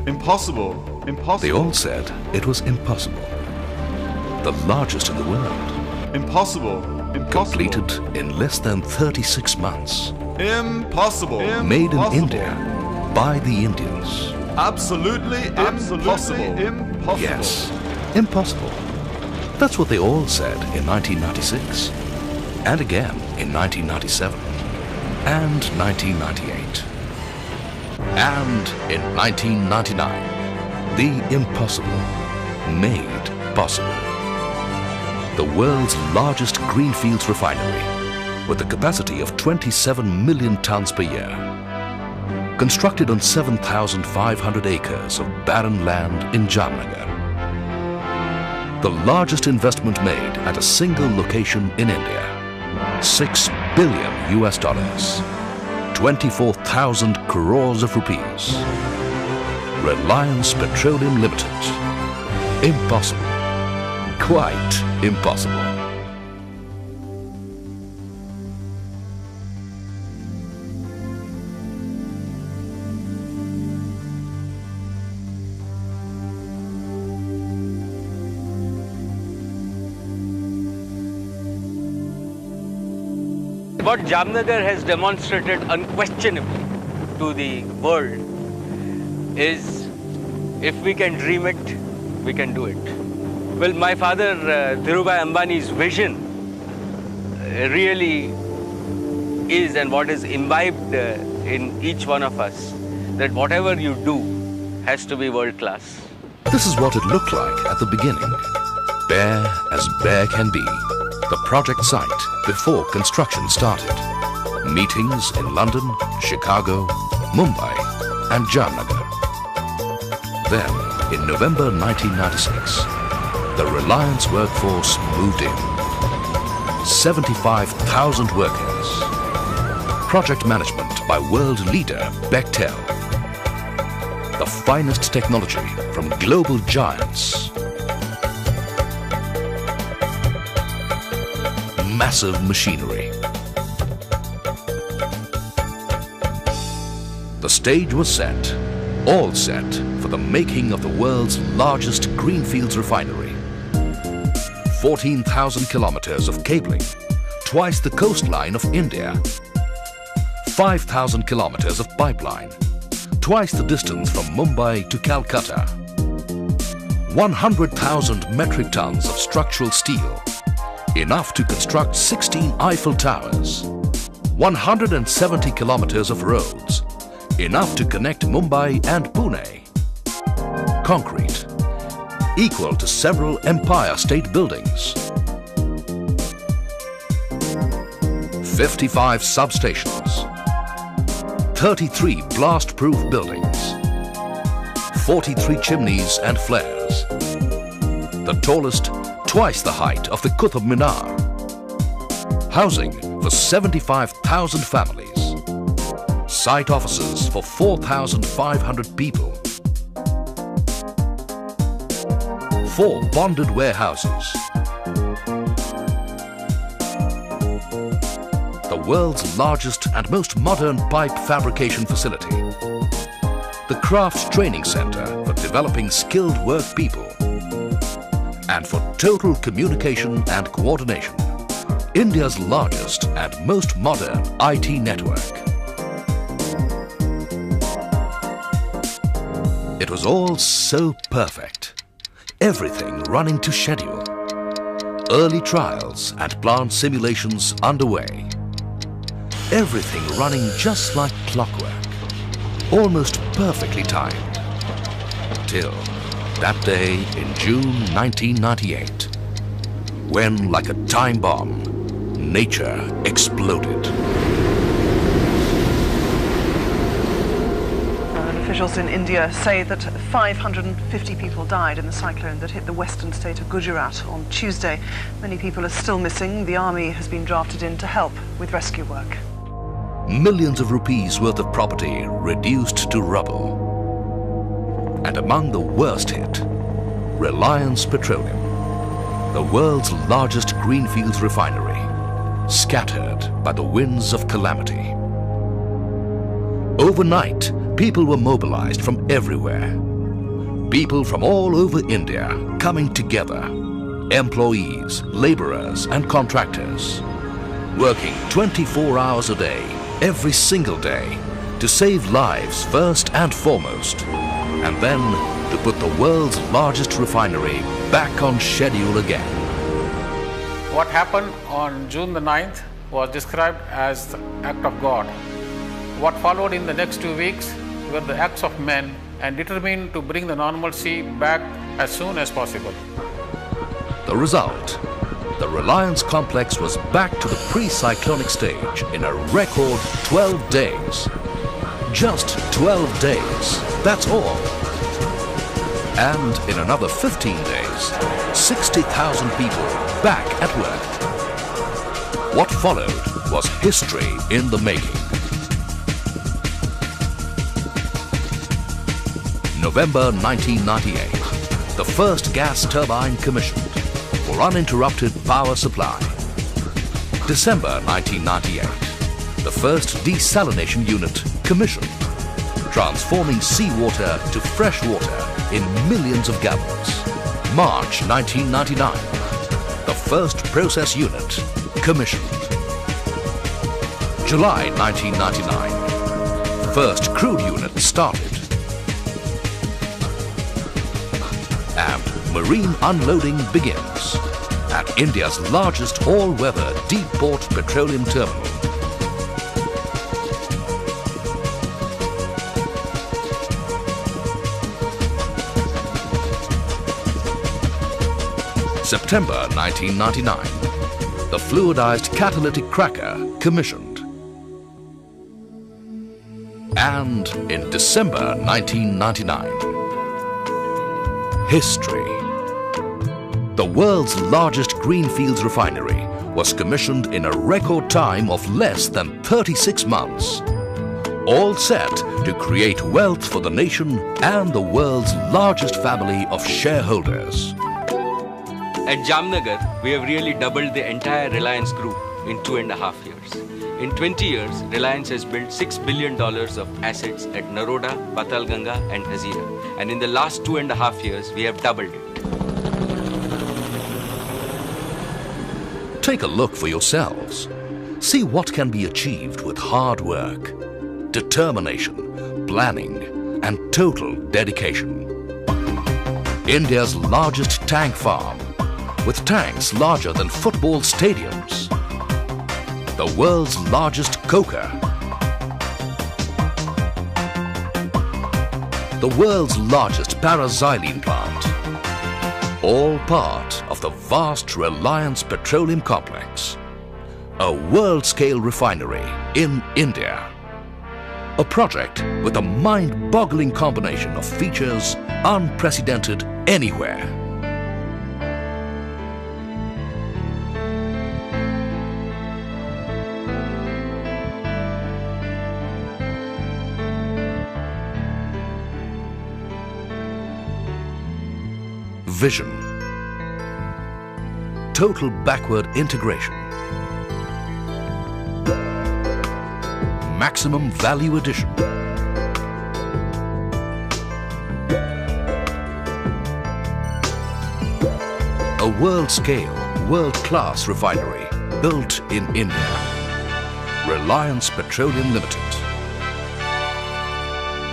Impossible. Impossible. They all said it was impossible. The largest in the world. Impossible. Impossible. Completed in less than 36 months. Impossible. Made in India by the Indians. Absolutely impossible. Impossible. Yes, impossible. That's what they all said in 1996. And again in 1997. And 1998. And in 1999. The impossible made possible. The world's largest greenfields refinery with a capacity of 27 million tons per year. Constructed on 7,500 acres of barren land in Jamnagar. The largest investment made at a single location in India. $6 billion US, 24,000 crores of rupees. Reliance Petroleum Limited. Impossible. Quite impossible. What Jamnagar has demonstrated unquestionably to the world is, if we can dream it, we can do it. Well, my father, Dhirubhai Ambani's vision really is, and what is imbibed in each one of us, that whatever you do has to be world class. This is what it looked like at the beginning. Bare as bare can be. The project site before construction started. Meetings in London, Chicago, Mumbai and Jamnagar. Then, in November 1996, the Reliance workforce moved in. 75,000 workers. Project management by world leader Bechtel. The finest technology from global giants. Massive machinery. The stage was set, all set for the making of the world's largest greenfields refinery. 14,000 kilometers of cabling, twice the coastline of India. 5,000 kilometers of pipeline, twice the distance from Mumbai to Calcutta. 100,000 metric tons of structural steel, enough to construct 16 Eiffel Towers. 170 kilometers of roads, enough to connect Mumbai and Pune. Concrete, equal to several Empire State Buildings. 55 substations. 33 blast-proof buildings. 43 chimneys and flares. The tallest, twice the height of the Qutb Minar. Housing for 75,000 families. Site offices for 4,500 people. 4 bonded warehouses. The world's largest and most modern pipe fabrication facility. The Crafts Training Center for developing skilled work people. And for total communication and coordination, India's largest and most modern IT network. It was all so perfect, everything running to schedule. Early trials and plant simulations underway. Everything running just like clockwork, almost perfectly timed. Till that day in June 1998, when, like a time bomb, nature exploded. Officials in India say that 550 people died in the cyclone that hit the western state of Gujarat on Tuesday. Many people are still missing. The army has been drafted in to help with rescue work. Millions of rupees worth of property reduced to rubble. And among the worst hit, Reliance Petroleum, the world's largest greenfields refinery, scattered by the winds of calamity. Overnight, people were mobilized from everywhere People from all over India coming together. Employees, laborers and contractors. Working 24 hours a day, every single day, to save lives first and foremost. And then to put the world's largest refinery back on schedule again. What happened on June the 9th was described as the act of God. What followed in the next 2 weeks were the acts of men and determined to bring the normalcy back as soon as possible. The result, the Reliance complex was back to the pre-cyclonic stage in a record 12 days. Just 12 days, that's all. And in another 15 days, 60,000 people back at work. What followed was history in the making. November 1998, the first gas turbine commissioned for uninterrupted power supply. December 1998, the first desalination unit commissioned, transforming seawater to fresh water in millions of gallons. March 1999, the first process unit commissioned. July 1999, first crude unit started. And marine unloading begins at India's largest all-weather deep port petroleum terminal. September 1999, the fluidized catalytic cracker commissioned. And in December 1999, history. The world's largest greenfields refinery was commissioned in a record time of less than 36 months. All set to create wealth for the nation and the world's largest family of shareholders. At Jamnagar, we have really doubled the entire Reliance group in 2.5 years. In 20 years, Reliance has built $6 billion of assets at Naroda, Patalganga and Hazira. And in the last 2.5 years, we have doubled it. Take a look for yourselves. See what can be achieved with hard work, determination, planning and total dedication. India's largest tank farm, with tanks larger than football stadiums. The world's largest coker. The world's largest paraxylene plant. All part of the vast Reliance Petroleum Complex. A world-scale refinery in India. A project with a mind-boggling combination of features unprecedented anywhere. Vision. Total backward integration. Maximum value addition. A world-scale, world-class refinery built in India. Reliance Petroleum Limited.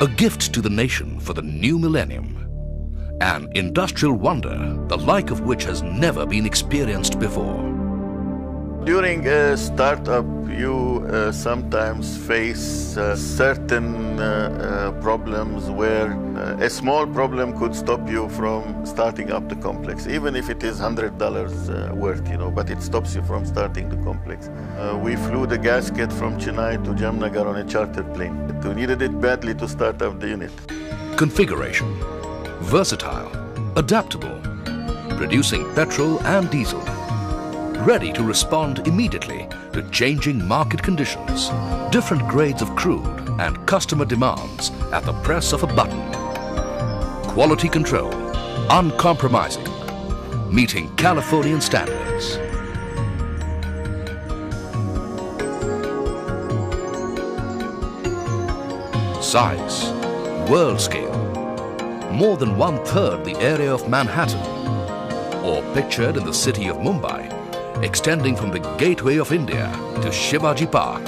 A gift to the nation for the new millennium. An industrial wonder, the like of which has never been experienced before. During a startup, you sometimes face certain problems where a small problem could stop you from starting up the complex, even if it is $100 worth, but it stops you from starting the complex. We flew the gasket from Chennai to Jamnagar on a chartered plane. We needed it badly to start up the unit. Configuration. Versatile, adaptable, producing petrol and diesel, ready to respond immediately to changing market conditions, different grades of crude and customer demands at the press of a button. Quality control, uncompromising, meeting Californian standards. Size, world scale. more than 1/3 the area of Manhattan, or pictured in the city of Mumbai, extending from the gateway of India to Shivaji Park,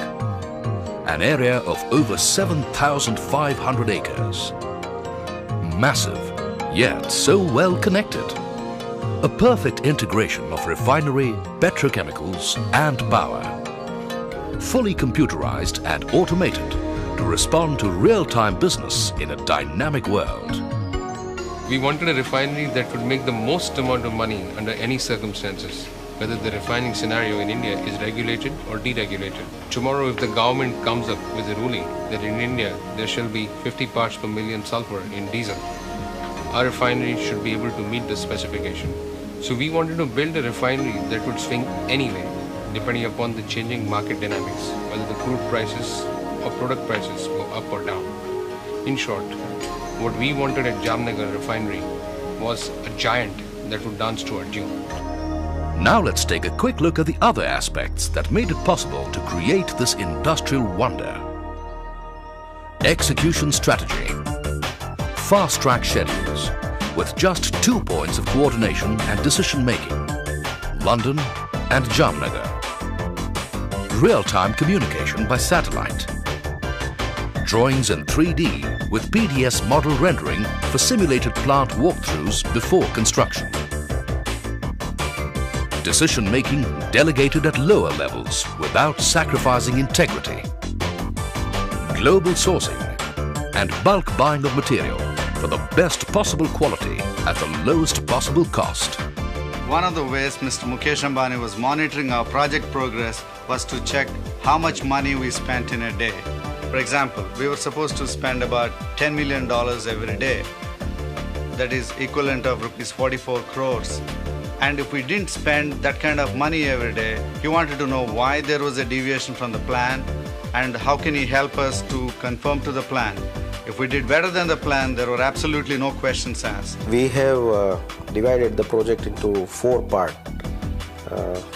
an area of over 7,500 acres. Massive, yet so well connected. A perfect integration of refinery, petrochemicals and power. Fully computerized and automated to respond to real-time business in a dynamic world. We wanted a refinery that would make the most amount of money under any circumstances, whether the refining scenario in India is regulated or deregulated. Tomorrow, if the government comes up with a ruling that in India there shall be 50 parts per million sulfur in diesel, our refinery should be able to meet this specification. So we wanted to build a refinery that would swing anyway, depending upon the changing market dynamics, whether the crude prices or product prices go up or down. In short, what we wanted at Jamnagar refinery was a giant that would dance to our tune. Now let's take a quick look at the other aspects that made it possible to create this industrial wonder. Execution strategy. Fast-track schedules with just 2 points of coordination and decision-making, London and Jamnagar. Real-time communication by satellite. Drawings in 3D with PDS model rendering for simulated plant walkthroughs before construction. Decision-making delegated at lower levels without sacrificing integrity. Global sourcing and bulk buying of material for the best possible quality at the lowest possible cost. One of the ways Mr. Mukesh Ambani was monitoring our project progress was to check how much money we spent in a day. For example, we were supposed to spend about $10 million every day. That is equivalent of rupees 44 crores. And if we didn't spend that kind of money every day, he wanted to know why there was a deviation from the plan and how can he help us to conform to the plan. If we did better than the plan, there were absolutely no questions asked. We have divided the project into 4 parts.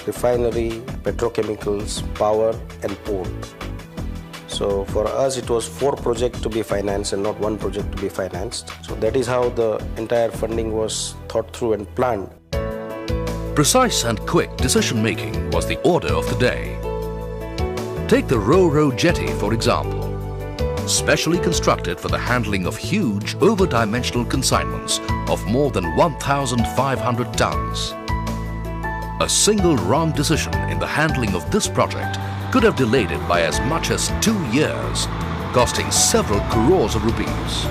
Refinery, petrochemicals, power and port. So for us it was 4 projects to be financed and not 1 project to be financed. So that is how the entire funding was thought through and planned. Precise and quick decision-making was the order of the day. Take the Ro-Ro jetty, for example. Specially constructed for the handling of huge, over-dimensional consignments of more than 1,500 tons. A single wrong decision in the handling of this project could have delayed it by as much as 2 years, costing several crores of rupees.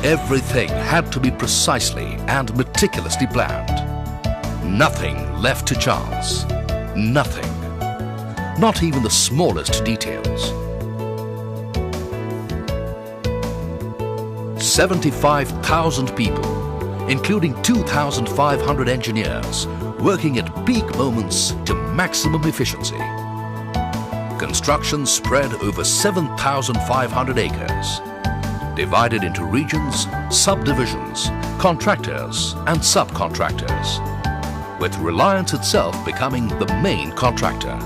Everything had to be precisely and meticulously planned. Nothing left to chance. Nothing. Not even the smallest details. 75,000 people, including 2,500 engineers, working at peak moments to maximum efficiency. Construction spread over 7,500 acres, divided into regions, subdivisions, contractors and subcontractors, with Reliance itself becoming the main contractor.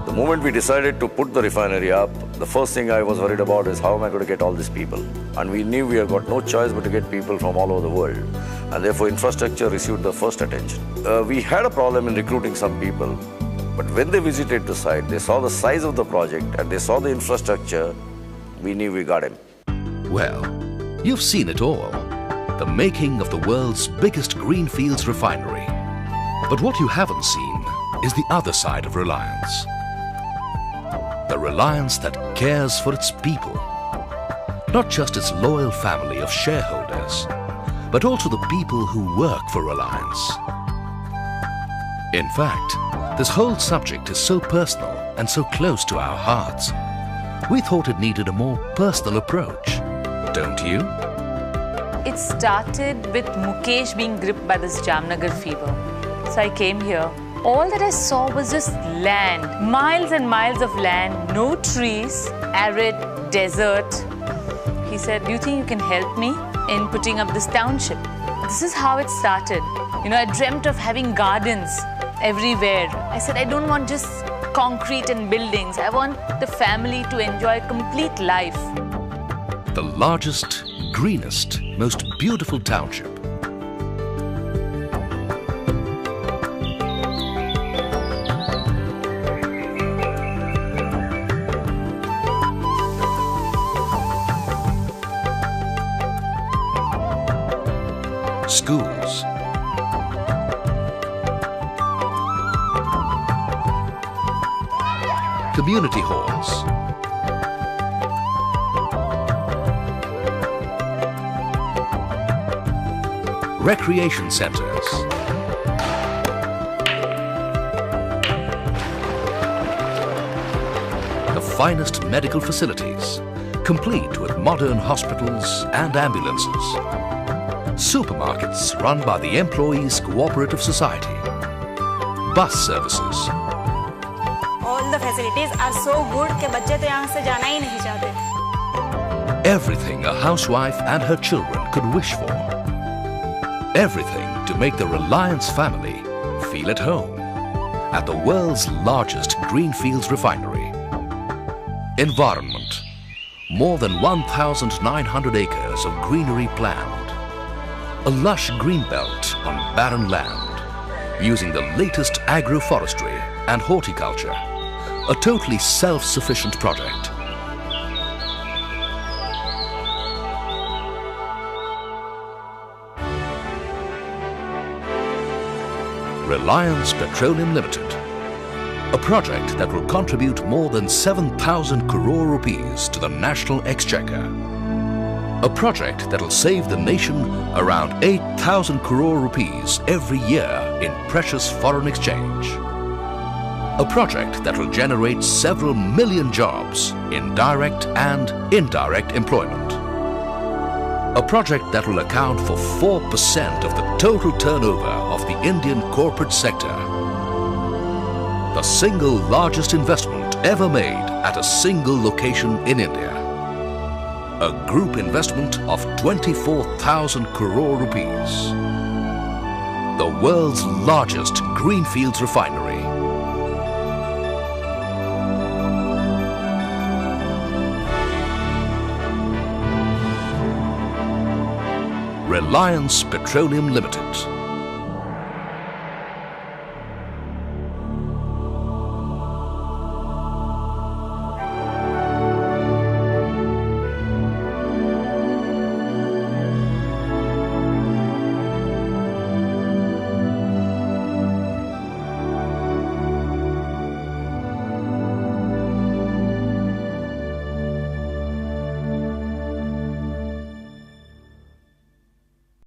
The moment we decided to put the refinery up, the first thing I was worried about is how am I going to get all these people? And we knew we had got no choice but to get people from all over the world. And therefore infrastructure received the first attention. We had a problem in recruiting some people, but when they visited the site, they saw the size of the project and they saw the infrastructure, we knew we got him. Well, you've seen it all. The making of the world's biggest greenfields refinery. But what you haven't seen is the other side of Reliance. The Reliance that cares for its people. Not just its loyal family of shareholders, but also the people who work for Reliance. In fact, this whole subject is so personal and so close to our hearts. We thought it needed a more personal approach, don't you? It started with Mukesh being gripped by this Jamnagar fever. So I came here. All that I saw was just land, miles and miles of land, no trees, arid, desert. He said, do you think you can help me in putting up this township? This is how it started. You know, I dreamt of having gardens everywhere. I said, I don't want just concrete and buildings. I want the family to enjoy complete life. The largest, greenest, most beautiful township. Schools, community halls, recreation centers, the finest medical facilities, complete with modern hospitals and ambulances, supermarkets run by the Employees Cooperative Society, bus services. All the facilities are so good कि बच्चे तो यहाँ से जाना ही नहीं चाहते. Everything a housewife and her children could wish for. Everything to make the Reliance family feel at home at the world's largest greenfields refinery. Environment: more than 1,900 acres of greenery planned. A lush green belt on barren land, using the latest agroforestry and horticulture. A totally self-sufficient project. Reliance Petroleum Limited. A project that will contribute more than 7,000 crore rupees to the national exchequer. A project that will save the nation around 8,000 crore rupees every year in precious foreign exchange. A project that will generate several million jobs in direct and indirect employment. A project that will account for 4% of the total turnover of the Indian corporate sector. The single largest investment ever made at a single location in India. A group investment of 24,000 crore rupees. The world's largest greenfields refinery. Reliance Petroleum Limited.